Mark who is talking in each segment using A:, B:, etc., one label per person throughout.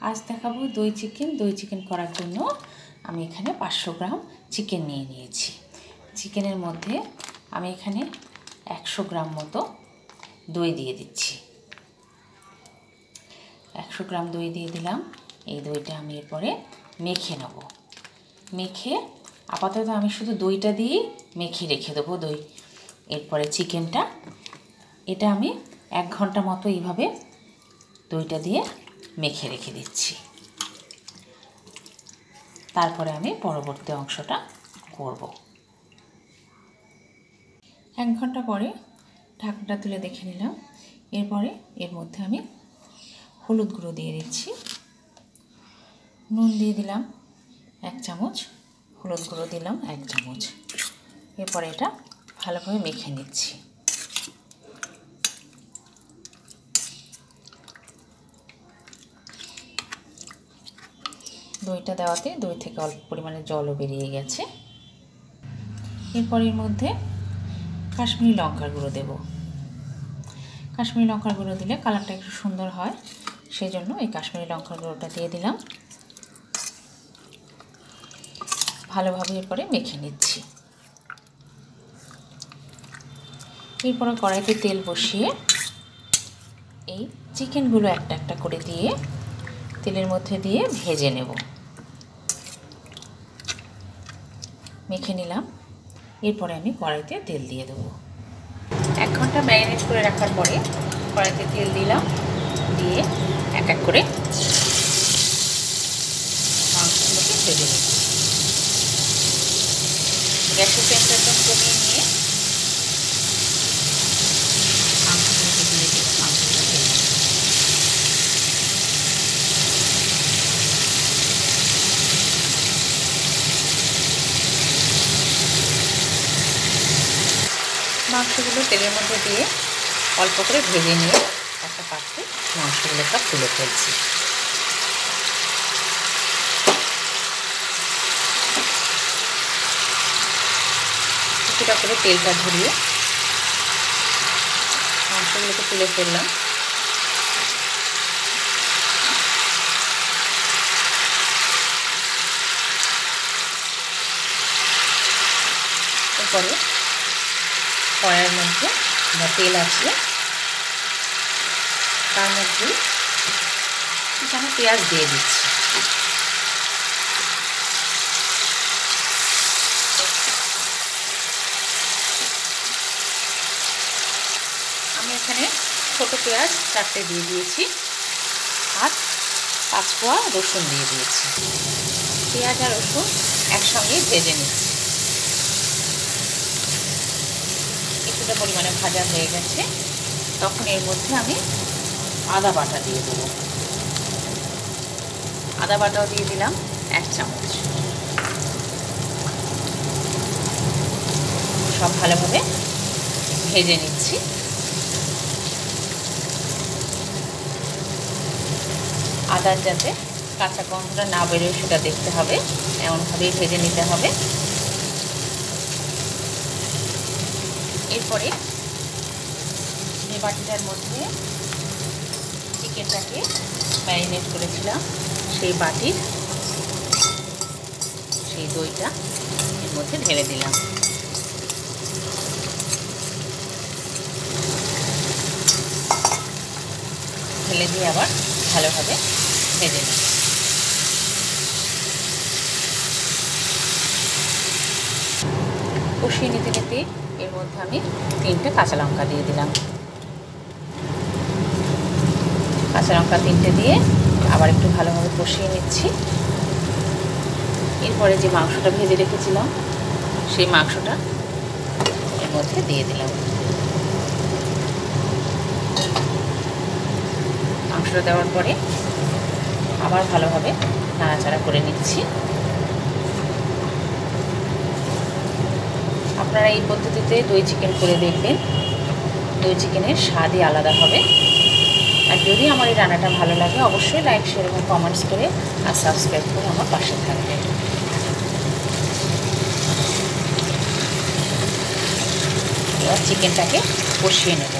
A: আজ দেখাবো দই চিকেন। দই চিকেন করার জন্য আমি এখানে 500 গ্রাম চিকেন নিয়ে নিয়েছি। চিকেনের মধ্যে আমি এখানে 100 গ্রাম মতো দই দিয়ে দিচ্ছি। 100 গ্রাম দই দিয়ে দিলাম। এই দইটা আমি এরপরে মেখে নেব। মেখে আপাতত আমি শুধু দইটা দিয়ে মেখে রেখে দেবো। দই এরপরে চিকেনটা এটা আমি 1 ঘন্টা মতো এইভাবে দইটা দিয়ে মেখে রেখে দিচ্ছি। তারপরে আমি পরবর্তী অংশটা করব। 1 ঘন্টা পরে ঢাকনাটা তুলে দেখে নিলাম। এরপরে এর মধ্যে আমি হলুদ গুঁড়ো দিয়ে দিচ্ছি, নুন দিয়ে দিলাম 1 চামচ, হলুদ গুঁড়ো দিলাম 1 চামচ। এরপরে এটা ভালোভাবে মেখে নিচ্ছি। দইটা দেওয়াতে দই থেকে অল্প পরিমাণে জলও বেরিয়ে গেছে। এরপর এর মধ্যে কাশ্মীরি লঙ্কার গুঁড়ো দেব। কাশ্মীরি লঙ্কার গুঁড়ো দিলে কালারটা একটু সুন্দর হয়, সেই জন্য এই কাশ্মীরি লঙ্কার গুঁড়োটা দিয়ে দিলাম। ভালোভাবে এরপরে মেখে নিচ্ছি। এরপরে কড়াইতে তেল বসিয়ে এই চিকেনগুলো একটা একটা করে দিয়ে তেলের মধ্যে দিয়ে ভেজে নেব। মেখে নিলাম। এরপরে আমি কড়াইতে তেল দিয়ে দেবো। 1 ঘন্টা ম্যারিনেট করে রাখার পরে কড়াইতে তেল দিলাম, দিয়ে এক এক করে মাংসগুলোকে ভেজে নেব। গ্যাসের ফ্লেমটা একদম কমিয়ে নিয়ে মাংসগুলোকে দিয়ে দিয়ে মাংসগুলো ভেজে নেব। মাংসগুলো তেলের মধ্যে দিয়ে অল্প করে ভেজে নিয়ে একটা পাত্রে মাংসগুলো সব তুলে ফেলছি। কিছুটা করে তেলটা ঝরিয়ে মাংসগুলোকে তুলে ফেললাম। এরপরে কড়াইয়ের মধ্যে তেল আছে, তার মধ্যে এখানে পেঁয়াজ দিয়ে দিচ্ছি। আমি এখানে ছোট পেঁয়াজ 4টে দিয়ে দিয়েছি আর 5 কোয়া রসুন দিয়ে দিয়েছি। পেঁয়াজ আর রসুন একসঙ্গে ভেজে নিচ্ছি। কিছুটা পরিমাণে ভাজা হয়ে গেছে, তখন এর মধ্যে আমি আদা বাটা দিয়ে দেবো। আদা বাটাও দিয়ে দিলাম 1 চামচ। সব ভালোভাবে ভেজে নিচ্ছি। আদার যাতে কাঁচা গন্ধটা না বেরোয় সেটা দেখতে হবে, এমনভাবেই ভেজে নিতে হবে। এরপরে যে বাটিটার মধ্যে চিকেনটাকে ম্যারিনেট করেছিলাম সেই বাটির সেই দইটা এর মধ্যে ঢেলে দিলাম। ঢেলে দিয়ে আবার ভালোভাবে ভেজে নেব। কষিয়ে নিতে নিতে এর মধ্যে আমি 3টে কাঁচা লঙ্কা দিয়ে দিলাম। কাঁচা লঙ্কা 3টে দিয়ে আবার একটু ভালোভাবে কষিয়ে নিচ্ছি। এরপরে যে মাংসটা ভেজে রেখেছিলাম সেই মাংসটা এর মধ্যে দিয়ে দিলাম। মাংসটা দেওয়ার পরে আবার ভালোভাবে নাড়াচাড়া করে নিচ্ছি। আপনারা এই পদ্ধতিতে দই চিকেন করে দেখবেন, দই চিকেনের স্বাদই আলাদা হবে। আর যদি আমার এই রান্নাটা ভালো লাগে অবশ্যই লাইক, শেয়ার এবং কমেন্টস করে আর সাবস্ক্রাইব করে আমার পাশে থাকবেন। এবার চিকেনটাকে কষিয়ে নেব।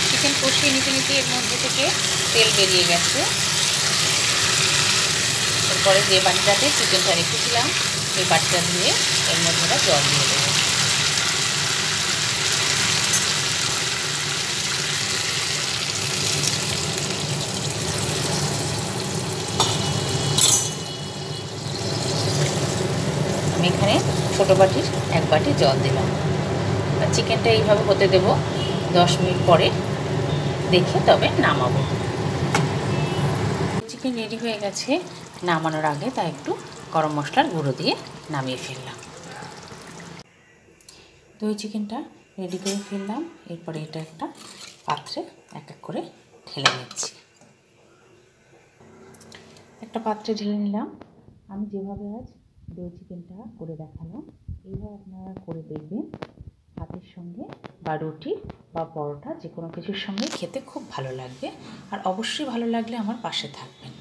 A: চিকেন কষিয়ে নিতে নিতে এর মধ্যে থেকে তেল বেরিয়ে গেছে। এরপরে যে বাটিটাতে চিকেনটা রেখেছিলাম সেই বাটিটা দিয়ে এর মধ্যে জল দিয়ে দেবো। আমি এখানে ছোটো বাটির 1 বাটি জল দিলাম। আর চিকেনটা এইভাবে হতে দেব 10 মিনিট পরে দেখে তবে নামাবো। চিকেন রেডি হয়ে গেছে। নামানোর আগে তা একটু গরম মশলার গুঁড়ো দিয়ে নামিয়ে ফেললাম। দই চিকেনটা রেডি করে ফেললাম। এরপরে এটা একটা পাত্রে এক এক করে ঢেলে নিচ্ছি। একটা পাত্রে ঢেলে নিলাম। আমি যেভাবে আজ দই চিকেনটা করে দেখালাম এইভাবে আপনারা করে দেখবেন। ভাতের সঙ্গে বা রুটি বা পরোটা যে কোনো কিছুর সঙ্গে খেতে খুব ভালো লাগবে। আর অবশ্যই ভালো লাগলে আমার পাশে থাকবেন।